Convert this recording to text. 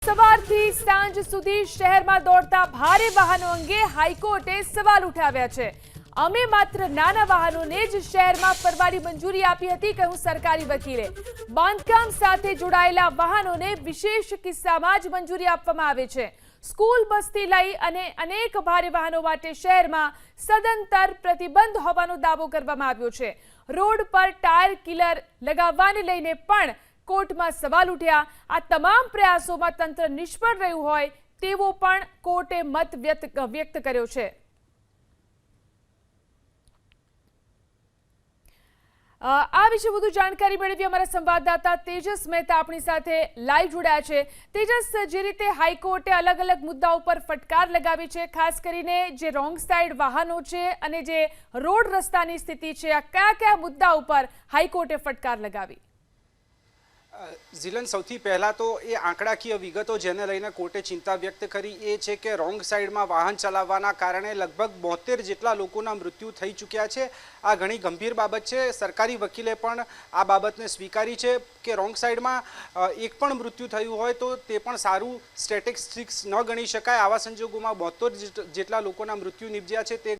સવારથી સાંજ સુધી શહેરમાં દોડતા ભારે વાહનો અંગે હાઈકોર્ટે સવાલ ઉઠાવ્યા છે। અમે માત્ર નાના વાહનોને જ શહેરમાં ફરવાની મંજૂરી આપી હતી, કહ્યું સરકારી વકીલે। બાંધકામ સાથે જોડાયેલા વાહનોને વિશેષ કિસ્સામાં જ મંજૂરી આપવામાં આવે છે। સ્કૂલ બસથી લઈ અને અનેક ભારે વાહનો માટે શહેરમાં સદંતર પ્રતિબંધ હોવાનો દાવો કરવામાં આવ્યો છે। રોડ પર ટાયર કિલર લગાવવાને લઈને પણ કોર્ટમાં સવાલ ઉઠ્યા। આ તમામ પ્રયાસોમાં તંત્ર નિષ્ફળ રહ્યું હોય તેવો પણ કોર્ટે મત વ્યક્ત કર્યો છે। આ વિશે વધુ જાણકારી મેળવી અમારા સંવાદદાતા તેજસ મહેતા આપણી સાથે લાઈવ જોડાયા છે। તેજસ, જે રીતે હાઈકોર્ટે અલગ અલગ મુદ્દાઓ પર ફટકાર લગાવી છે, ખાસ કરીને જે રોંગ સાઈડ વાહનો છે અને જે રોડ રસ્તાની સ્થિતિ છે, આ કયા મુદ્દા ઉપર હાઈકોર્ટે ફટકાર લગાવી? ઝીલન, સૌથી પહેલાં તો એ આંકડાકીય વિગતો જેને લઈને કોર્ટે ચિંતા વ્યક્ત કરી એ છે કે રોંગ સાઈડમાં વાહન ચલાવવાના કારણે લગભગ 72 જેટલા લોકોના મૃત્યુ થઈ ચૂક્યા છે। આ ઘણી ગંભીર બાબત છે। સરકારી વકીલે પણ આ બાબતને સ્વીકારી છે કે રોંગ સાઈડમાં એક પણ મૃત્યુ થયું હોય તો તે પણ સારું સ્ટેટિસ્ટિક્સ ન ગણી શકાય। આવા સંજોગોમાં 72 જેટલા લોકોના મૃત્યુ નિપજ્યા છે તે